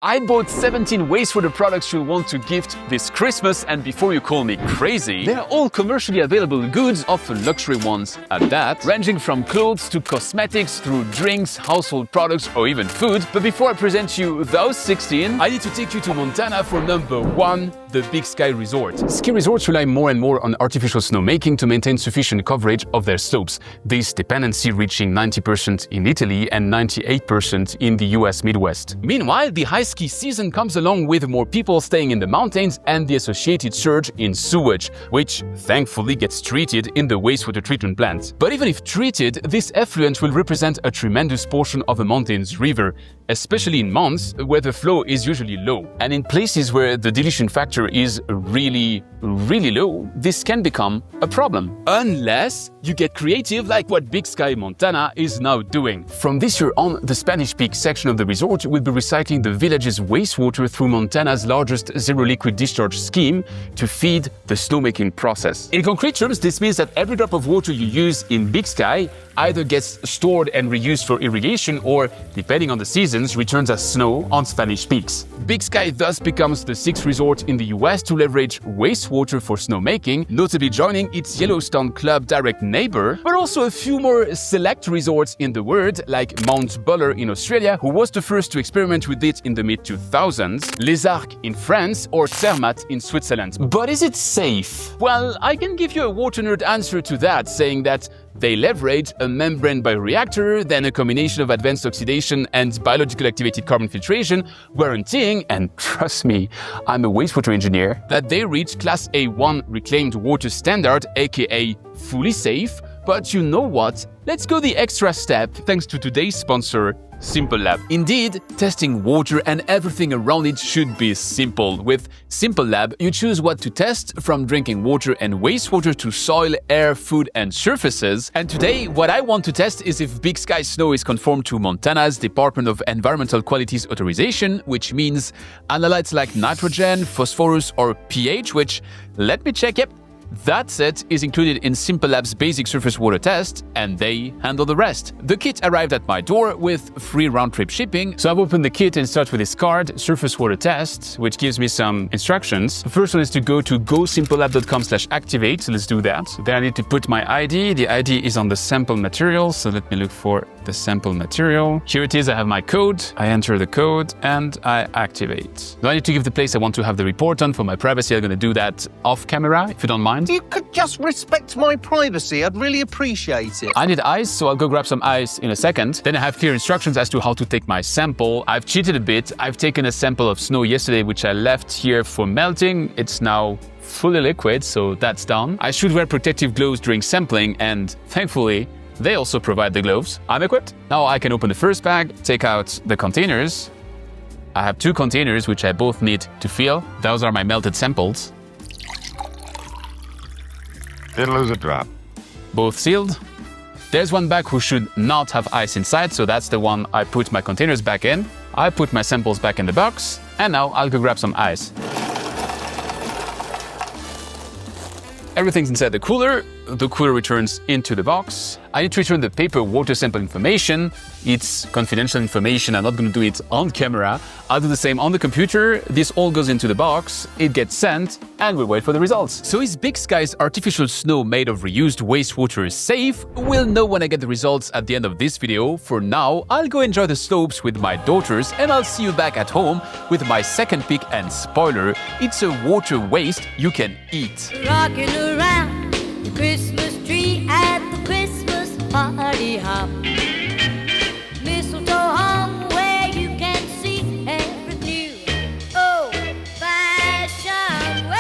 I bought 17 wastewater products you'll want to gift this Christmas, and before you call me crazy, they're all commercially available goods, often luxury ones at that, ranging from clothes to cosmetics through drinks, household products or even food. But before I present you those 16, I need to take you to Montana for number 1, the Big Sky Resort. Ski resorts rely more and more on artificial snowmaking to maintain sufficient coverage of their slopes, this dependency reaching 90% in Italy and 98% in the US Midwest. Meanwhile, the high ski season comes along with more people staying in the mountains and the associated surge in sewage, which thankfully gets treated in the wastewater treatment plant. But even if treated, this effluent will represent a tremendous portion of a mountain's river, especially in months where the flow is usually low. And in places where the dilution factor is really low, this can become a problem. Unless you get creative like what Big Sky Montana is now doing. From this year on, the Spanish Peak section of the resort will be recycling the village's wastewater through Montana's largest zero liquid discharge scheme to feed the snowmaking process. In concrete terms, this means that every drop of water you use in Big Sky either gets stored and reused for irrigation or, depending on the seasons, returns as snow on Spanish peaks. Big Sky thus becomes the 6th resort in the US to leverage wastewater for snowmaking, notably joining its Yellowstone Club direct neighbor, but also a few more select resorts in the world, like Mount Buller in Australia, who was the first to experiment with it in the mid-2000s, Les Arcs in France, or Zermatt in Switzerland. But is it safe? Well, I can give you a water nerd answer to that, saying that they leverage a membrane bioreactor, then a combination of advanced oxidation and biological activated carbon filtration, guaranteeing, and trust me, I'm a wastewater engineer, that they reach Class A1 reclaimed water standard, aka fully safe. But you know what? Let's go the extra step thanks to today's sponsor, Simple Lab. Indeed, testing water and everything around it should be simple. With Simple Lab, you choose what to test, from drinking water and wastewater to soil, air, food and surfaces. And today, what I want to test is if Big Sky Snow is conformed to Montana's Department of Environmental Qualities Authorization, which means analytes like nitrogen, phosphorus or pH, which, let me check, yep, that set is included in Simple Lab's basic surface water test, and they handle the rest. The kit arrived at my door with free round-trip shipping, so I've opened the kit and start with this card, Surface Water Test, which gives me some instructions. The first one is to go to gosimplelab.com/activate, so let's do that. Then I need to put my ID. The ID is on the sample material, so let me look for the sample material. Here it is, I have my code. I enter the code and I activate. Now I need to give the place I want to have the report on. For my privacy, I'm going to do that off camera, if you don't mind. You could just respect my privacy. I'd really appreciate it. I need ice, so I'll go grab some ice in a second. Then I have clear instructions as to how to take my sample. I've cheated a bit. I've taken a sample of snow yesterday, which I left here for melting. It's now fully liquid, so that's done. I should wear protective gloves during sampling, and thankfully, they also provide the gloves. I'm equipped. Now I can open the first bag, take out the containers. I have 2 containers, which I both need to fill. Those are my melted samples. Didn't lose a drop. Both sealed. There's one bag who should not have ice inside, so that's the one I put my containers back in. I put my samples back in the box, and now I'll go grab some ice. Everything's inside the cooler. The cooler returns into the box. I need to return the paper water sample information. It's confidential information. I'm not going to do it on camera. I'll do the same on the computer. This all goes into the box. It gets sent, and we wait for the results. So is Big Sky's artificial snow made of reused wastewater safe? We'll know when I get the results at the end of this video. For now, I'll go enjoy the slopes with my daughters, and I'll see you back at home with my second pick. And spoiler, it's a water waste you can eat. Rocking around the Christmas tree at the Christmas party hop. Mistletoe hung where you can see every new old-fashioned way.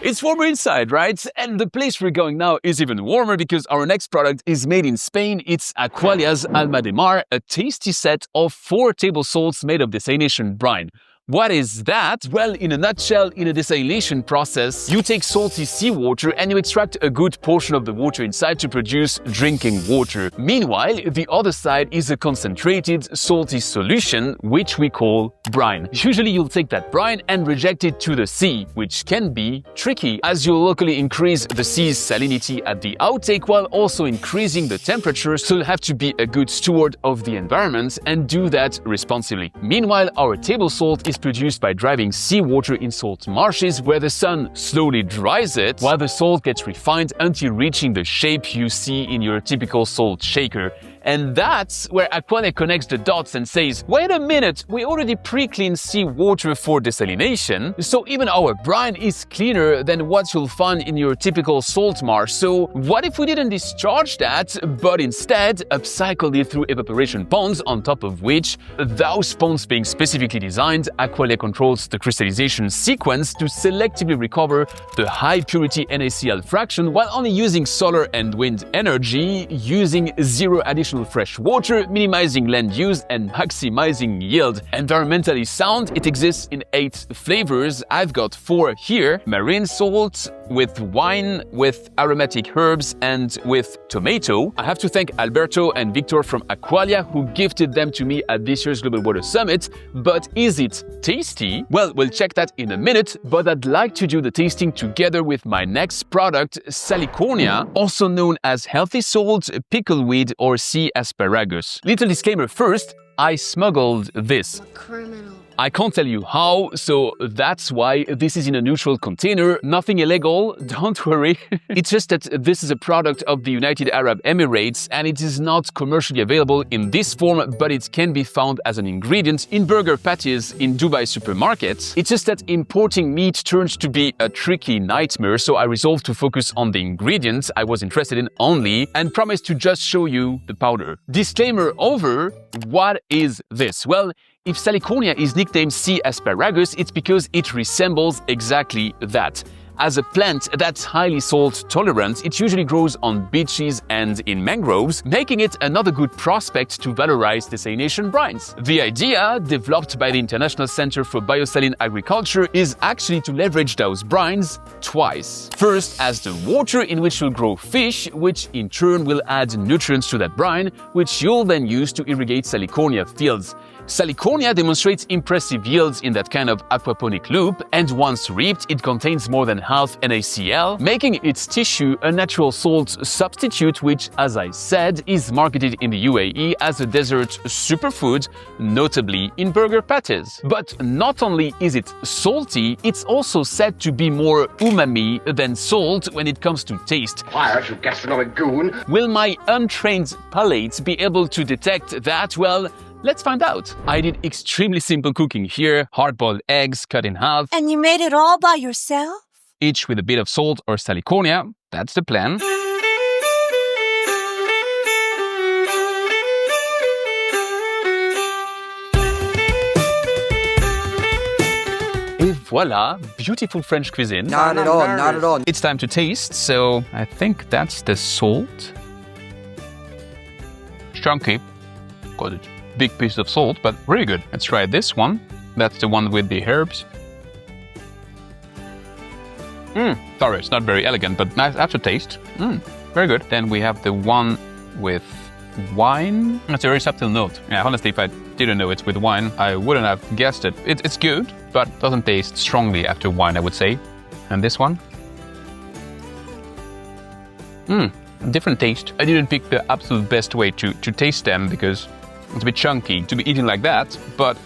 It's warmer inside, right? And the place we're going now is even warmer because our next product is made in Spain. It's Aqualia's Alma de Mar, a tasty set of 4 table salts made of desalination brine. What is that? Well, in a nutshell, in a desalination process, you take salty seawater and you extract a good portion of the water inside to produce drinking water. Meanwhile, the other side is a concentrated salty solution, which we call brine. Usually you'll take that brine and reject it to the sea, which can be tricky as you'll locally increase the sea's salinity at the outtake while also increasing the temperature, so you'll have to be a good steward of the environment and do that responsibly. Meanwhile, our table salt is produced by driving seawater in salt marshes where the sun slowly dries it while the salt gets refined until reaching the shape you see in your typical salt shaker. And that's where Aqualia connects the dots and says, wait a minute, we already pre-cleaned seawater for desalination, so even our brine is cleaner than what you'll find in your typical salt marsh. So what if we didn't discharge that, but instead upcycled it through evaporation ponds, on top of which, those ponds being specifically designed, Aqualia controls the crystallization sequence to selectively recover the high purity NaCl fraction while only using solar and wind energy, using zero additional fresh water, minimizing land use and maximizing yield. Environmentally sound, it exists in 8 flavors. I've got 4 here: marine salt, with wine, with aromatic herbs, and with tomato. I have to thank Alberto and Victor from Aqualia who gifted them to me at this year's Global Water Summit. But is it tasty? Well, we'll check that in a minute, but I'd like to do the tasting together with my next product, Salicornia, also known as healthy salt, pickleweed, or sea asparagus. Little disclaimer first, I smuggled this. Criminal. I can't tell you how, so that's why this is in a neutral container. Nothing illegal, don't worry. It's just that this is a product of the United Arab Emirates and it is not commercially available in this form, but it can be found as an ingredient in burger patties in Dubai supermarkets. It's just that importing meat turns to be a tricky nightmare, so I resolved to focus on the ingredients I was interested in only and promised to just show you the powder. Disclaimer over, what is this? Well, if Salicornia is nicknamed sea asparagus, it's because it resembles exactly that. As a plant that's highly salt tolerant, it usually grows on beaches and in mangroves, making it another good prospect to valorize desalination brines. The idea, developed by the International Center for Biosaline Agriculture, is actually to leverage those brines twice. First, as the water in which you'll grow fish, which in turn will add nutrients to that brine, which you'll then use to irrigate Salicornia fields. Salicornia demonstrates impressive yields in that kind of aquaponic loop, and once reaped, it contains more than half NaCl, making its tissue a natural salt substitute which, as I said, is marketed in the UAE as a desert superfood, notably in burger patties. But not only is it salty, it's also said to be more umami than salt when it comes to taste. Quiet, you gastronomic goon! Will my untrained palate be able to detect that? Well, let's find out. I did extremely simple cooking here, hard-boiled eggs cut in half. And you made it all by yourself? Each with a bit of salt or Salicornia, that's the plan. Et voila, beautiful French cuisine. Not at all, not at all. It's time to taste, so I think that's the salt. Chunky, got a big piece of salt, but really good. Let's try this one. That's the one with the herbs. Sorry, it's not very elegant, but nice aftertaste. Very good. Then we have the one with wine. That's a very subtle note. Yeah, honestly, if I didn't know it's with wine, I wouldn't have guessed it. It's good, but doesn't taste strongly after wine, I would say. And this one? Different taste. I didn't pick the absolute best way to taste them because it's a bit chunky to be eaten like that, but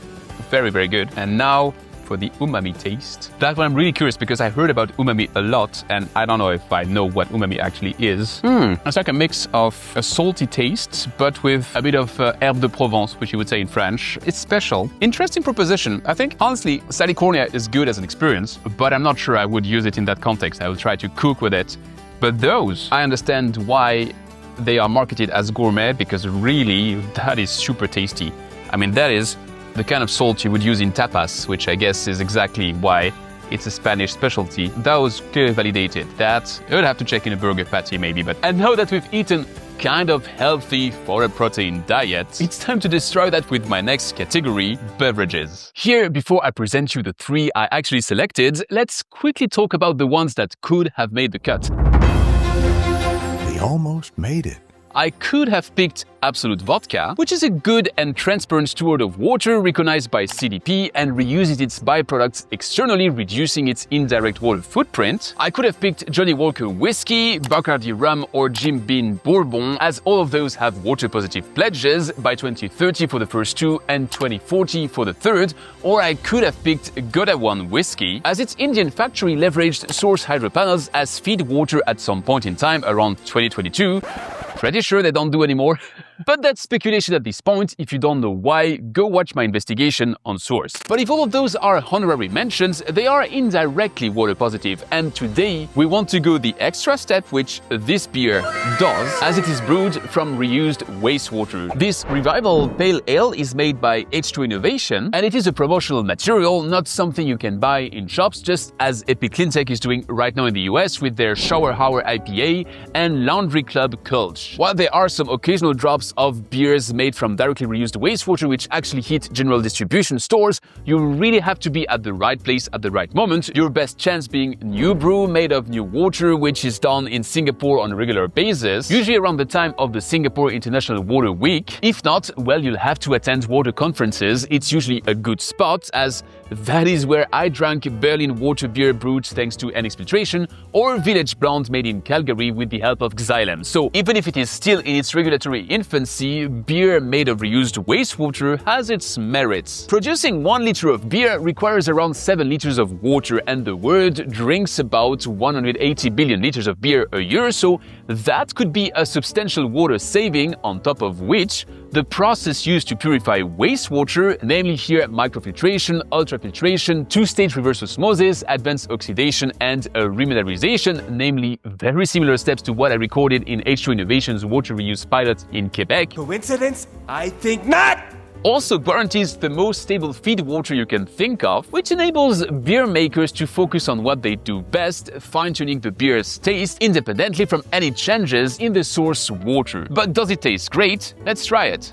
very, very good. And now for the umami taste. That one I'm really curious because I heard about umami a lot and I don't know if I know what umami actually is. It's like a mix of a salty taste, but with a bit of herbe de Provence, which you would say in French. It's special. Interesting proposition. I think, honestly, Salicornia is good as an experience, but I'm not sure I would use it in that context. I would try to cook with it. But those, I understand why they are marketed as gourmet, because really, that is super tasty. I mean, that is the kind of salt you would use in tapas, which I guess is exactly why it's a Spanish specialty. That was clearly validated. That I would have to check in a burger patty maybe, but and now that we've eaten kind of healthy for a protein diet, it's time to destroy that with my next category, beverages. Here, before I present you the 3 I actually selected, let's quickly talk about the ones that could have made the cut. They almost made it. I could have picked Absolute Vodka, which is a good and transparent steward of water recognized by CDP and reuses its byproducts externally, reducing its indirect water footprint. I could have picked Johnny Walker Whiskey, Bacardi Rum, or Jim Beam Bourbon, as all of those have water-positive pledges by 2030 for the first 2 and 2040 for the third. Or I could have picked Godawan Whiskey, as its Indian factory leveraged source hydro panels as feed water at some point in time around 2022. Pretty sure they don't do anymore. But that's speculation at this point. If you don't know why, go watch my investigation on Source. But if all of those are honorary mentions, they are indirectly water positive. And today, we want to go the extra step, which this beer does, as it is brewed from reused wastewater. This Revival Pale Ale is made by H2O Innovation, and it is a promotional material, not something you can buy in shops, just as Epic Cleantech is doing right now in the US with their Shower Hour IPA and Laundry Club Culch. While there are some occasional drops of beers made from directly reused wastewater which actually hit general distribution stores, you really have to be at the right place at the right moment. Your best chance being new brew made of new water, which is done in Singapore on a regular basis, usually around the time of the Singapore International Water Week. If not, well, you'll have to attend water conferences. It's usually a good spot, as that is where I drank Berlin water beer brewed thanks to NX filtration, or Village Blonde made in Calgary with the help of Xylem. So even if it is still in its regulatory infancy, beer made of reused wastewater has its merits. Producing 1 liter of beer requires around 7 liters of water, and the world drinks about 180 billion liters of beer a year, so that could be a substantial water saving, on top of which the process used to purify wastewater, namely here microfiltration, ultrafiltration, 2-stage reverse osmosis, advanced oxidation, and remineralization, namely very similar steps to what I recorded in H2O Innovation's water reuse pilot in Quebec. Coincidence? I think not! Also guarantees the most stable feed water you can think of, which enables beer makers to focus on what they do best, fine-tuning the beer's taste independently from any changes in the source water. But does it taste great? Let's try it.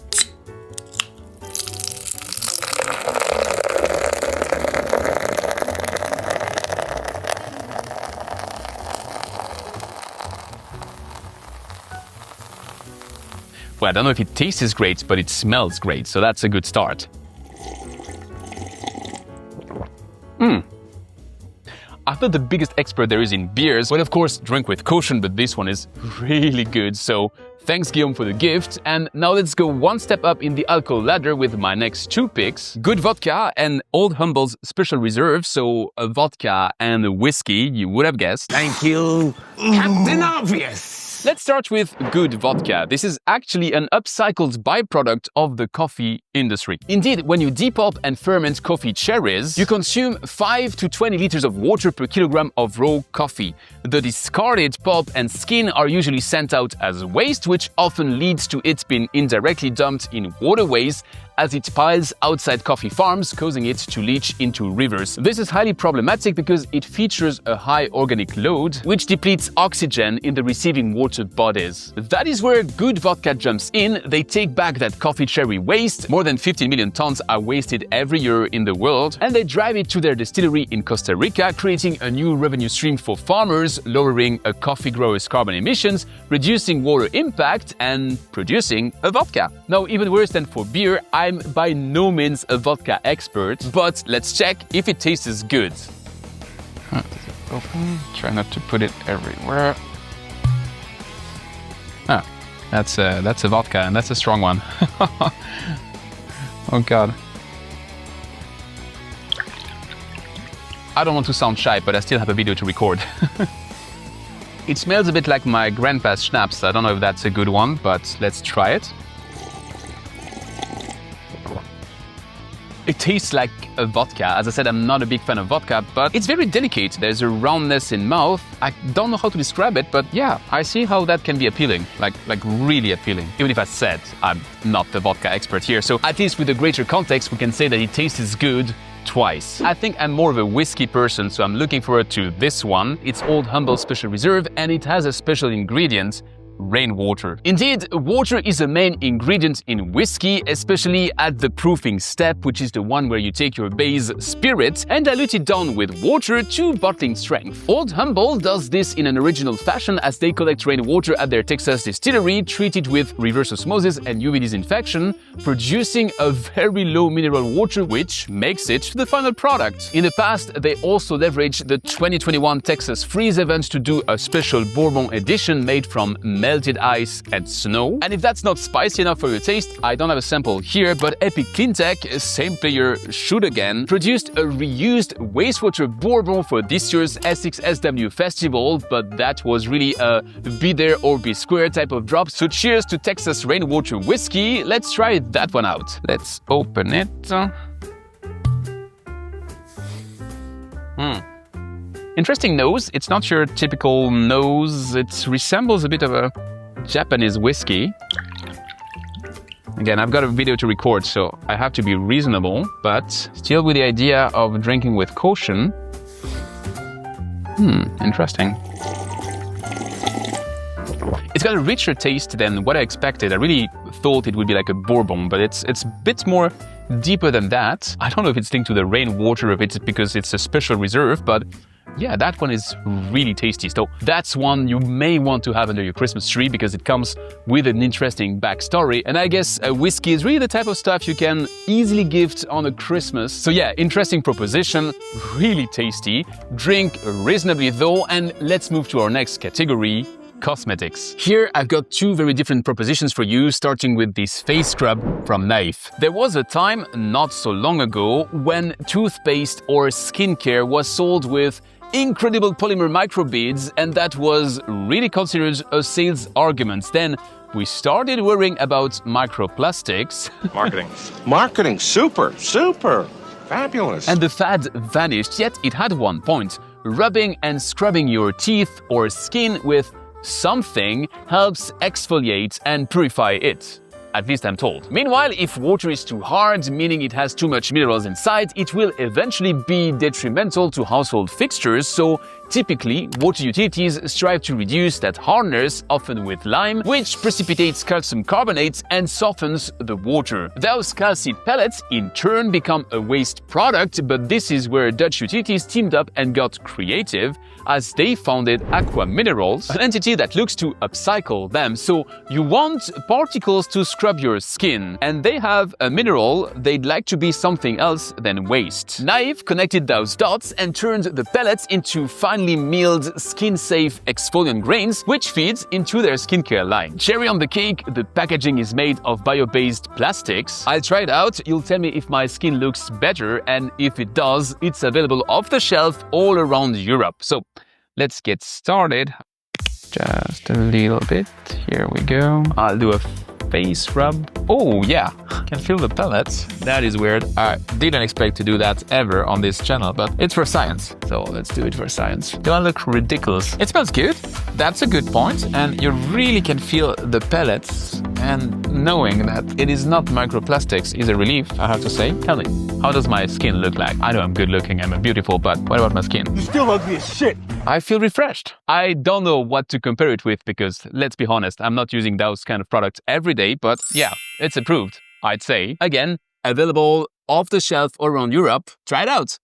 Well, I don't know if it tastes great, but it smells great, so that's a good start. I'm not the biggest expert there is in beers, but of course drink with caution, but this one is really good, so thanks Guillaume for the gift. And now let's go one step up in the alcohol ladder with my next 2 picks. Good vodka and Old Humble's Special Reserve, so a vodka and a whiskey, you would have guessed. Thank you, Captain Obvious! Let's start with good vodka. This is actually an upcycled byproduct of the coffee industry. Indeed, when you depulp and ferment coffee cherries, you consume 5 to 20 liters of water per kilogram of raw coffee. The discarded pulp and skin are usually sent out as waste, which often leads to it being indirectly dumped in waterways as it piles outside coffee farms, causing it to leach into rivers. This is highly problematic because it features a high organic load, which depletes oxygen in the receiving water bodies. That is where good vodka jumps in. They take back that coffee cherry waste. More than 15 million tons are wasted every year in the world, and they drive it to their distillery in Costa Rica, creating a new revenue stream for farmers, lowering a coffee grower's carbon emissions, reducing water impact, and producing a vodka. Now, even worse than for beer, I'm by no means a vodka expert, but let's check if it tastes good. Does it open? Try not to put it everywhere. Ah, that's a vodka, and that's a strong one. Oh God. I don't want to sound shy, but I still have a video to record. It smells a bit like my grandpa's schnapps. I don't know if that's a good one, but let's try it. It tastes like a vodka. As I said, I'm not a big fan of vodka, but it's very delicate. There's a roundness in mouth. I don't know how to describe it, but yeah, I see how that can be appealing, like really appealing. Even if I said I'm not the vodka expert here. So at least with the greater context, we can say that it tastes good twice. I think I'm more of a whiskey person, so I'm looking forward to this one. It's Old Humble Special Reserve, and it has a special ingredient, rainwater. Indeed, water is a main ingredient in whiskey, especially at the proofing step, which is the one where you take your base spirit and dilute it down with water to bottling strength. Old Humble does this in an original fashion as they collect rainwater at their Texas distillery, treat it with reverse osmosis and UV disinfection, producing a very low mineral water, which makes it the final product. In the past, they also leveraged the 2021 Texas Freeze event to do a special bourbon edition made from melted ice and snow. And if that's not spicy enough for your taste, I don't have a sample here, but Epic Cleantech, same player shoot again, produced a reused wastewater bourbon for this year's SXSW festival, but that was really a be there or be square type of drop. So cheers to Texas rainwater whiskey. Let's try that one out. Let's open it. Interesting nose. It's not your typical nose. It resembles a bit of a Japanese whiskey. Again, I've got a video to record, so I have to be reasonable, but still with the idea of drinking with caution. Interesting. It's got a richer taste than what I expected. I really thought it would be like a bourbon, but it's a bit more deeper than that. I don't know if it's linked to the rainwater, if it's because it's a special reserve, but yeah, that one is really tasty. So that's one you may want to have under your Christmas tree because it comes with an interesting backstory. And I guess a whiskey is really the type of stuff you can easily gift on a Christmas. So yeah, interesting proposition, really tasty. Drink reasonably though, and let's move to our next category, cosmetics. Here I've got two very different propositions for you, starting with this face scrub from Naif. There was a time not so long ago when toothpaste or skincare was sold with incredible polymer microbeads, and that was really considered a sales argument. Then we started worrying about microplastics. Marketing, super, fabulous. And the fad vanished, yet it had one point. Rubbing and scrubbing your teeth or skin with something helps exfoliate and purify it. At least I'm told. Meanwhile, if water is too hard, meaning it has too much minerals inside, it will eventually be detrimental to household fixtures, so typically, water utilities strive to reduce that hardness, often with lime, which precipitates calcium carbonate and softens the water. Those calcite pellets, in turn, become a waste product, but this is where Dutch utilities teamed up and got creative, as they founded Aqua Minerals, an entity that looks to upcycle them. So you want particles to scrub your skin, and they have a mineral they'd like to be something else than waste. Naif connected those dots and turned the pellets into finely milled, skin-safe exfoliant grains, which feeds into their skincare line. Cherry on the cake, the packaging is made of bio-based plastics. I'll try it out, you'll tell me if my skin looks better, and if it does, it's available off the shelf all around Europe. So let's get started. Just a little bit. Here we go. I'll do a face rub. Oh yeah, can feel the pellets. That is weird. I didn't expect to do that ever on this channel, but it's for science. So let's do it for science. Do I look ridiculous? It smells good. That's a good point. And you really can feel the pellets, and knowing that it is not microplastics is a relief, I have to say. Tell me, how does my skin look like? I know I'm good looking, I'm beautiful, but what about my skin? You're still ugly as shit. I feel refreshed. I don't know what to compare it with because, let's be honest, I'm not using those kind of products every day, but yeah, it's approved, I'd say. Again, available off the shelf around Europe. Try it out.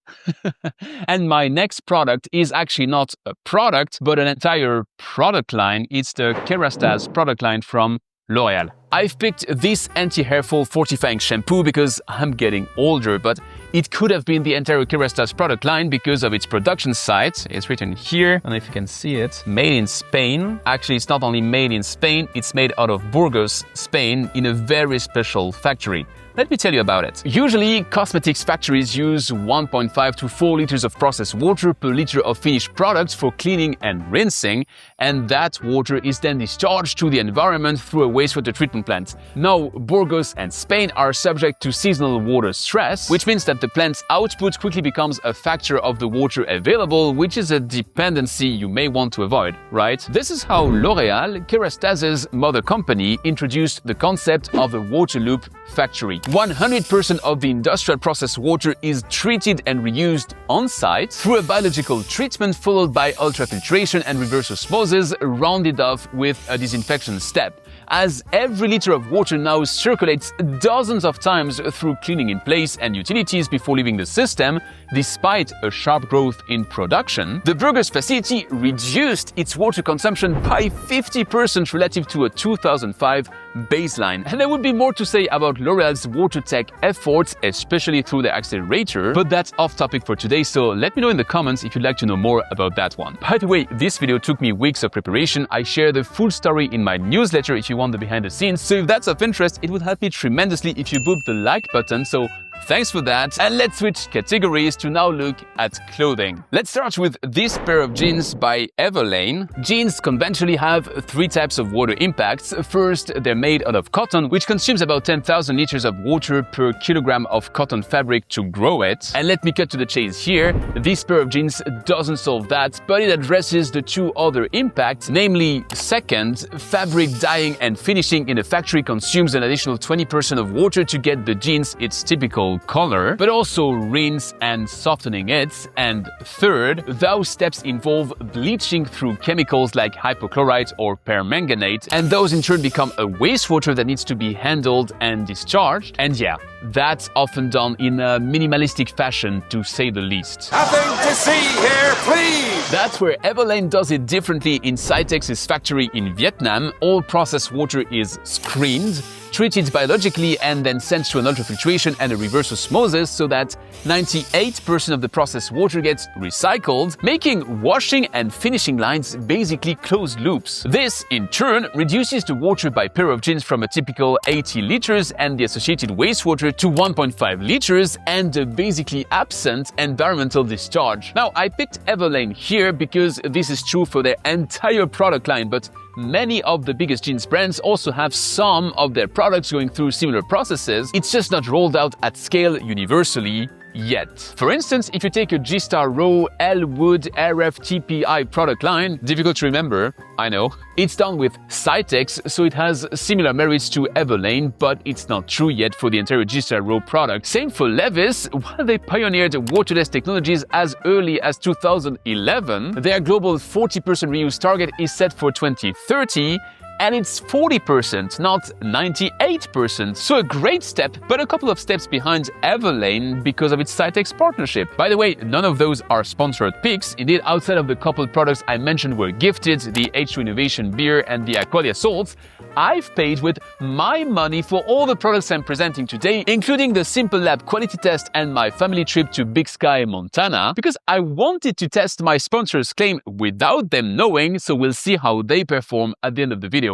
And my next product is actually not a product, but an entire product line. It's the Kerastase product line from L'Oréal. I've picked this anti-hair fall fortifying shampoo because I'm getting older, but it could have been the entire Kerastase product line because of its production site. It's written here, I don't know if you can see it. Made in Spain. Actually, it's not only made in Spain, it's made out of Burgos, Spain, in a very special factory. Let me tell you about it. Usually, cosmetics factories use 1.5 to 4 liters of processed water per liter of finished products for cleaning and rinsing, and that water is then discharged to the environment through a wastewater treatment plant. Now, Burgos and Spain are subject to seasonal water stress, which means that the plant's output quickly becomes a factor of the water available, which is a dependency you may want to avoid, right? This is how L'Oréal, Kerastase's mother company, introduced the concept of a water loop factory. 100% of the industrial process water is treated and reused on-site through a biological treatment followed by ultrafiltration and reverse osmosis, rounded off with a disinfection step. As every liter of water now circulates dozens of times through cleaning in place and utilities before leaving the system, despite a sharp growth in production, the Burgers facility reduced its water consumption by 50% relative to a 2005 baseline. And there would be more to say about L'Oréal's water tech efforts, especially through the accelerator, but that's off topic for today, so let me know in the comments if you'd like to know more about that one. By the way, this video took me weeks of preparation. I share the full story in my newsletter if you want the behind the scenes, so if that's of interest, it would help me tremendously if you boop the like button, so thanks for that. And let's switch categories to now look at clothing. Let's start with this pair of jeans by Everlane. Jeans conventionally have three types of water impacts. First, they're made out of cotton, which consumes about 10,000 liters of water per kilogram of cotton fabric to grow it. And let me cut to the chase here. This pair of jeans doesn't solve that, but it addresses the two other impacts, namely, second, fabric dyeing and finishing in a factory consumes an additional 20% of water to get the jeans its typical color, but also rinse and softening it. And third, those steps involve bleaching through chemicals like hypochlorite or permanganate, and those in turn become a wastewater that needs to be handled and discharged. And yeah, that's often done in a minimalistic fashion, to say the least. Nothing to see here, please! That's where Everlane does it differently in Cytex's factory in Vietnam. All processed water is screened, treated biologically, and then sent to an ultrafiltration and a reverse osmosis so that 98% of the processed water gets recycled, making washing and finishing lines basically closed loops. This, in turn, reduces the water by pair of jeans from a typical 80 liters and the associated wastewater to 1.5 liters and a basically absent environmental discharge. Now, I picked Everlane here because this is true for their entire product line, but many of the biggest jeans brands also have some of their products going through similar processes. It's just not rolled out at scale universally yet. For instance, if you take a G-Star Raw Elwood RFTPI product line, difficult to remember, I know, it's done with Cytex, so it has similar merits to Everlane, but it's not true yet for the entire G-Star Raw product. Same for Levis. While they pioneered waterless technologies as early as 2011, their global 40% reuse target is set for 2030, and it's 40%, not 98%. So a great step, but a couple of steps behind Everlane because of its Cytex partnership. By the way, none of those are sponsored picks. Indeed, outside of the couple products I mentioned were gifted, the H2O Innovation beer and the Aqualia salts, I've paid with my money for all the products I'm presenting today, including the Simple Lab quality test and my family trip to Big Sky, Montana, because I wanted to test my sponsor's claim without them knowing, so we'll see how they perform at the end of the video.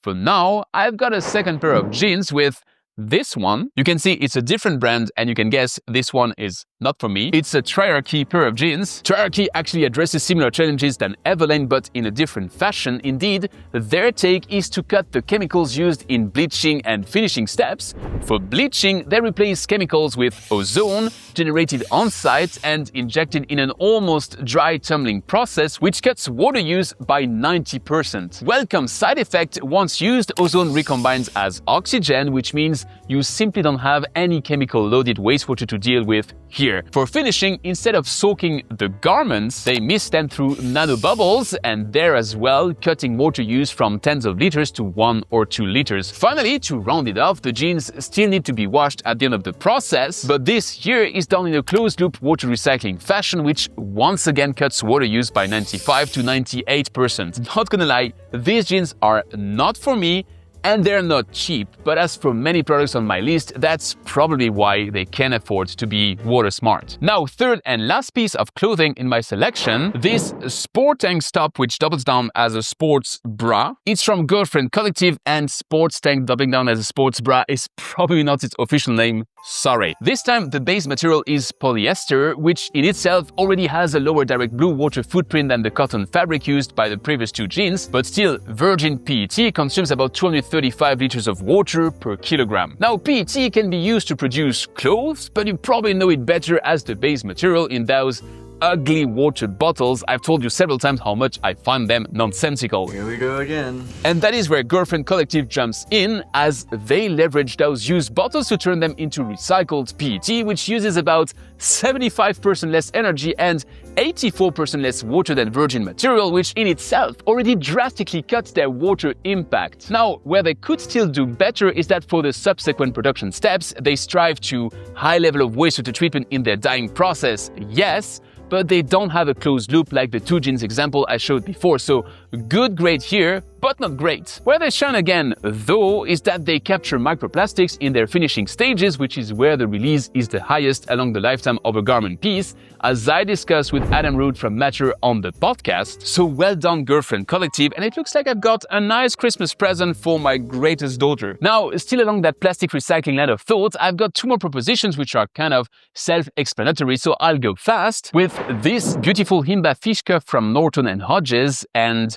For now, I've got a second pair of jeans with this one. You can see it's a different brand, and you can guess this one is not for me. It's a Triarchy pair of jeans. Triarchy actually addresses similar challenges than Everlane, but in a different fashion. Indeed, their take is to cut the chemicals used in bleaching and finishing steps. For bleaching, they replace chemicals with ozone, generated on-site and injected in an almost dry tumbling process, which cuts water use by 90%. Welcome side effect: once used, ozone recombines as oxygen, which means you simply don't have any chemical-loaded wastewater to deal with here. For finishing, instead of soaking the garments, they mist them through nanobubbles, and there as well, cutting water use from tens of liters to 1 or 2 liters. Finally, to round it off, the jeans still need to be washed at the end of the process, but this here is done in a closed-loop water recycling fashion, which once again cuts water use by 95 to 98%. Not gonna lie, these jeans are not for me, and they're not cheap, but as for many products on my list, that's probably why they can afford to be water smart. Now, third and last piece of clothing in my selection, this sport tank top, which doubles down as a sports bra. It's from Girlfriend Collective, and sports tank doubling down as a sports bra is probably not its official name. Sorry. This time, the base material is polyester, which in itself already has a lower direct blue water footprint than the cotton fabric used by the previous two jeans, but still, virgin PET consumes about 235 liters of water per kilogram. Now, PET can be used to produce clothes, but you probably know it better as the base material in those ugly water bottles. I've told you several times how much I find them nonsensical. Here we go again. And that is where Girlfriend Collective jumps in, as they leverage those used bottles to turn them into recycled PET, which uses about 75% less energy and 84% less water than virgin material, which in itself already drastically cuts their water impact. Now, where they could still do better is that for the subsequent production steps, they strive to high level of wastewater treatment in their dyeing process, yes, but they don't have a closed loop like the 2 jeans example I showed before, so good grade here, but not great. Where they shine again, though, is that they capture microplastics in their finishing stages, which is where the release is the highest along the lifetime of a garment piece, as I discussed with Adam Root from Matter on the podcast. So well done, Girlfriend Collective, and it looks like I've got a nice Christmas present for my greatest daughter. Now, still along that plastic recycling line of thought, I've got 2 more propositions which are kind of self-explanatory, so I'll go fast with this beautiful Himba fish cup from Norton and Hodges and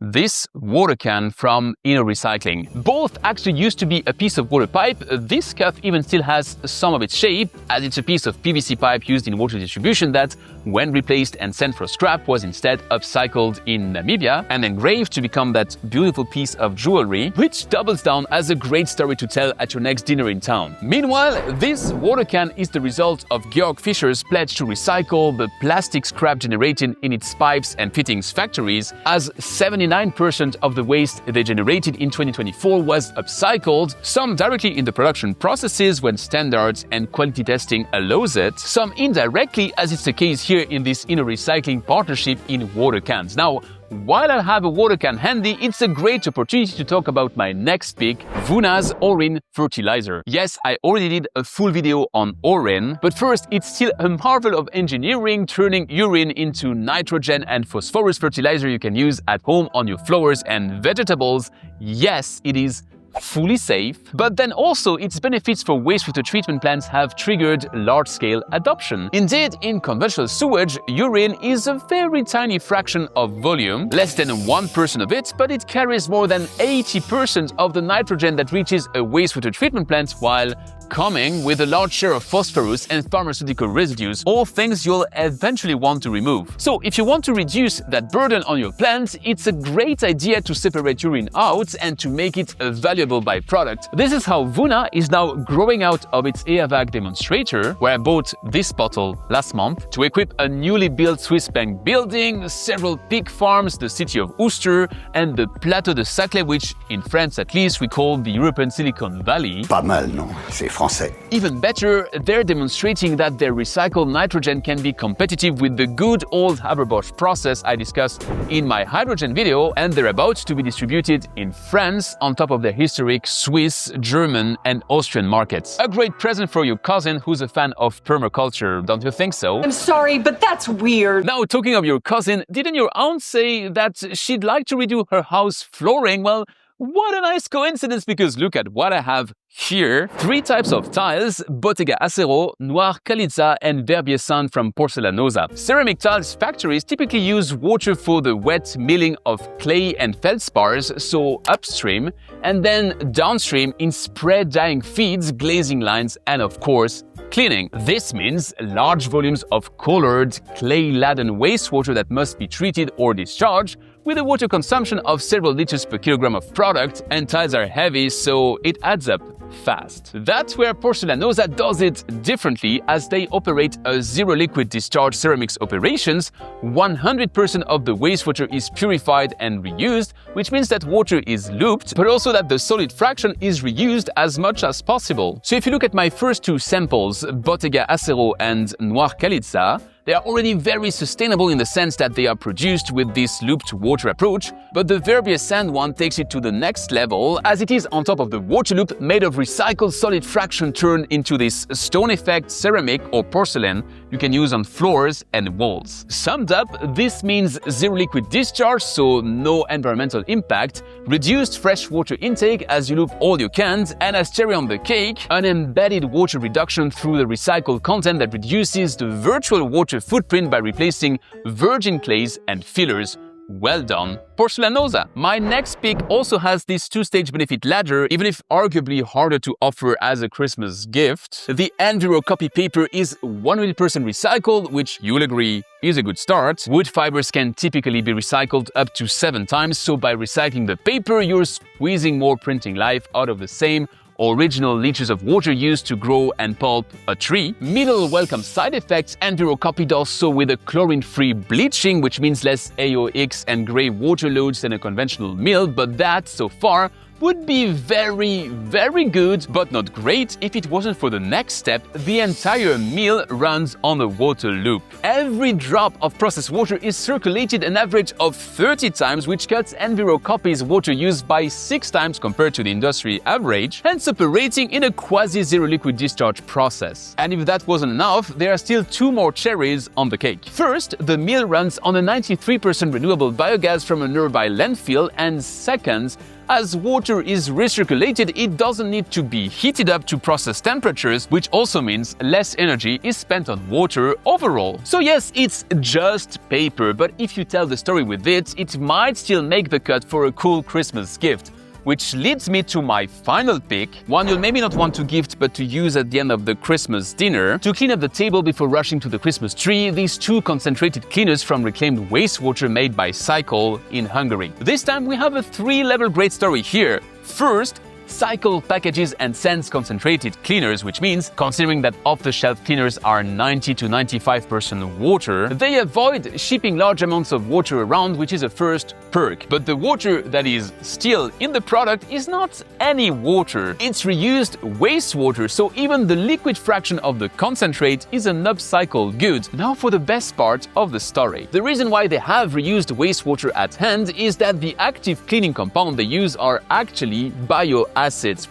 this water can from Innorecycling. Both actually used to be a piece of water pipe. This cup even still has some of its shape, as it's a piece of PVC pipe used in water distribution that, when replaced and sent for scrap, was instead upcycled in Namibia and engraved to become that beautiful piece of jewelry, which doubles down as a great story to tell at your next dinner in town. Meanwhile, this water can is the result of Georg Fischer's pledge to recycle the plastic scrap generated in its pipes and fittings factories, as 79% of the waste they generated in 2024 was upcycled, some directly in the production processes when standards and quality testing allows it, some indirectly, as it's the case here in this Innorecycling partnership in water cans. Now, while I have a water can handy, it's a great opportunity to talk about my next pick, Vuna's Aurin fertilizer. Yes, I already did a full video on Aurin, but first, it's still a marvel of engineering, turning urine into nitrogen and phosphorus fertilizer you can use at home on your flowers and vegetables. Yes, it is fully safe, but then also its benefits for wastewater treatment plants have triggered large-scale adoption. Indeed, in conventional sewage, urine is a very tiny fraction of volume, less than 1% of it, but it carries more than 80% of the nitrogen that reaches a wastewater treatment plant, while coming with a large share of phosphorus and pharmaceutical residues, all things you'll eventually want to remove. So if you want to reduce that burden on your plants, it's a great idea to separate urine out and to make it a valuable byproduct. This is how Vuna is now growing out of its EAVAG demonstrator, where I bought this bottle last month to equip a newly built Swiss bank building, several pig farms, the city of Worcester, and the Plateau de Saclay, which in France at least we call the European Silicon Valley. Pas mal, non? C'est français. Even better, they're demonstrating that their recycled nitrogen can be competitive with the good old Haber-Bosch process I discussed in my hydrogen video, and they're about to be distributed in France on top of their historic Swiss, German, and Austrian markets. A great present for your cousin who's a fan of permaculture, don't you think so? I'm sorry, but that's weird. Now, talking of your cousin, didn't your aunt say that she'd like to redo her house flooring? Well, what a nice coincidence, because look at what I have here. 3 types of tiles: Bottega Acero, Noir Calizza, and Verbier Sand from Porcelanosa. Ceramic tiles factories typically use water for the wet milling of clay and feldspars, so upstream, and then downstream in spread dyeing feeds, glazing lines, and of course, cleaning. This means large volumes of colored, clay-laden wastewater that must be treated or discharged, with a water consumption of several liters per kilogram of product, and tiles are heavy, so it adds up fast. That's where Porcelanosa does it differently, as they operate a zero liquid discharge ceramics operations. 100% of the wastewater is purified and reused, which means that water is looped, but also that the solid fraction is reused as much as possible. So if you look at my first 2 samples, Bottega Acero and Noir Calizza, they are already very sustainable in the sense that they are produced with this looped water approach, but the Verbier Sand one takes it to the next level, as it is on top of the water loop made of recycled solid fraction turned into this stone effect ceramic or porcelain you can use on floors and walls. Summed up, this means zero liquid discharge, so no environmental impact, reduced fresh water intake as you loop all your cans, and as cherry on the cake, an embedded water reduction through the recycled content that reduces the virtual water footprint by replacing virgin clays and fillers Well done, Porcelanosa. My next pick also has this two-stage benefit ladder, even if arguably harder to offer as a Christmas gift. The Enviro copy paper is 100% recycled, which you'll agree is a good start. Wood fibers can typically be recycled up to 7 times, so by recycling the paper, you're squeezing more printing life out of the same original liters of water used to grow and pulp a tree. Middle welcome side effects, Enviro copy does so with a chlorine-free bleaching, which means less AOX and gray water loads than a conventional mill, but that, so far, would be very, very good, but not great if it wasn't for the next step. The entire mill runs on a water loop. Every drop of processed water is circulated an average of 30 times, which cuts Enviro copy's water use by 6 times compared to the industry average, hence operating in a quasi-zero liquid discharge process. And if that wasn't enough, there are still 2 more cherries on the cake. First, the mill runs on a 93% renewable biogas from a nearby landfill, and second, as water is recirculated, it doesn't need to be heated up to process temperatures, which also means less energy is spent on water overall. So yes, it's just paper, but if you tell the story with it, it might still make the cut for a cool Christmas gift. Which leads me to my final pick, one you'll maybe not want to gift but to use at the end of the Christmas dinner. To clean up the table before rushing to the Christmas tree, these 2 concentrated cleaners from reclaimed wastewater made by Cycle in Hungary. This time we have a 3-level great story here. First, Cycle packages and sends concentrated cleaners, which means, considering that off-the-shelf cleaners are 90 to 95% water, they avoid shipping large amounts of water around, which is a first perk. But the water that is still in the product is not any water. It's reused wastewater, so even the liquid fraction of the concentrate is an upcycled good. Now for the best part of the story. The reason why they have reused wastewater at hand is that the active cleaning compound they use are actually bioacids,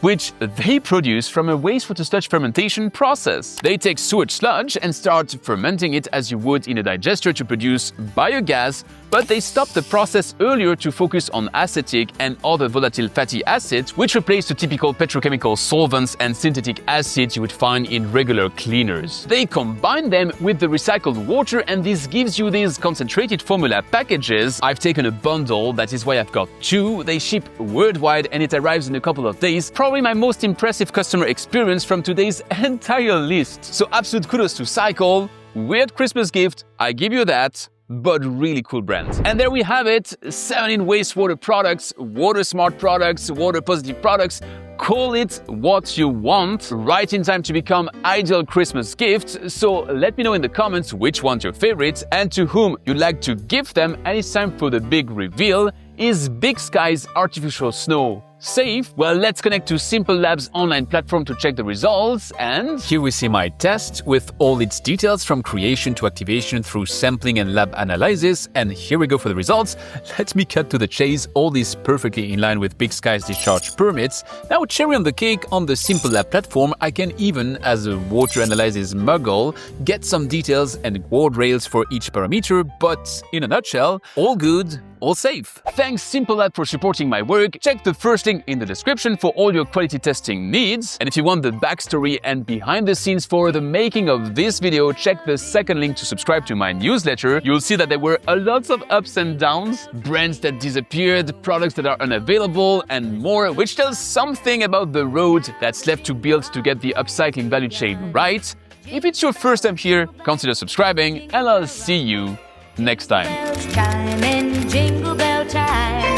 which they produce from a wastewater sludge fermentation process. They take sewage sludge and start fermenting it as you would in a digester to produce biogas, but they stop the process earlier to focus on acetic and other volatile fatty acids, which replace the typical petrochemical solvents and synthetic acids you would find in regular cleaners. They combine them with the recycled water, and this gives you these concentrated formula packages. I've taken a bundle, that is why I've got 2. They ship worldwide and it arrives in a couple of days. Probably my most impressive customer experience from today's entire list. So absolute kudos to Cycle. Weird Christmas gift, I give you that, but really cool brand. And there we have it, 7 in wastewater products, water smart products, water positive products. Call it what you want, right in time to become ideal Christmas gifts. So let me know in the comments which one's your favorite and to whom you'd like to gift them. And it's time for the big reveal. Is Big Sky's artificial snow safe? Well, let's connect to Simple Labs' online platform to check the results, and here we see my test with all its details from creation to activation through sampling and lab analysis, and here we go for the results. Let me cut to the chase. All this perfectly in line with Big Sky's discharge permits. Now, cherry on the cake, on the Simple Lab platform, I can even, as a water analysis muggle, get some details and guardrails for each parameter, but in a nutshell, all good, all safe. Thanks Simple Lab for supporting my work. Check the first link in the description for all your quality testing needs. And if you want the backstory and behind the scenes for the making of this video, check the second link to subscribe to my newsletter. You'll see that there were a lot of ups and downs, brands that disappeared, products that are unavailable, and more, which tells something about the road that's left to build to get the upcycling value chain right. If it's your first time here, consider subscribing, and I'll see you next time. Chiming, jingle bell time,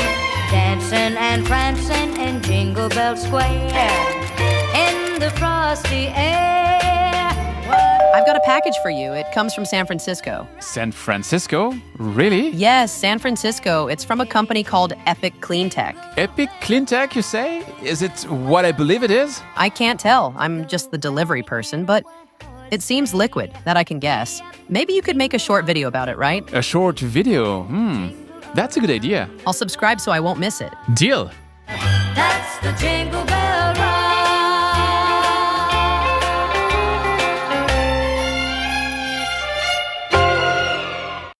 dancing and prancing in Jingle Bell Square, in the frosty air. I've got a package for you. It comes from San Francisco. San Francisco? Really? Yes, San Francisco. It's from a company called Epic Cleantech. Epic Cleantech, you say? Is it what I believe it is? I can't tell. I'm just the delivery person, but it seems liquid, that I can guess. Maybe you could make a short video about it, right? A short video? That's a good idea. I'll subscribe so I won't miss it. Deal. That's the Jingle Bell.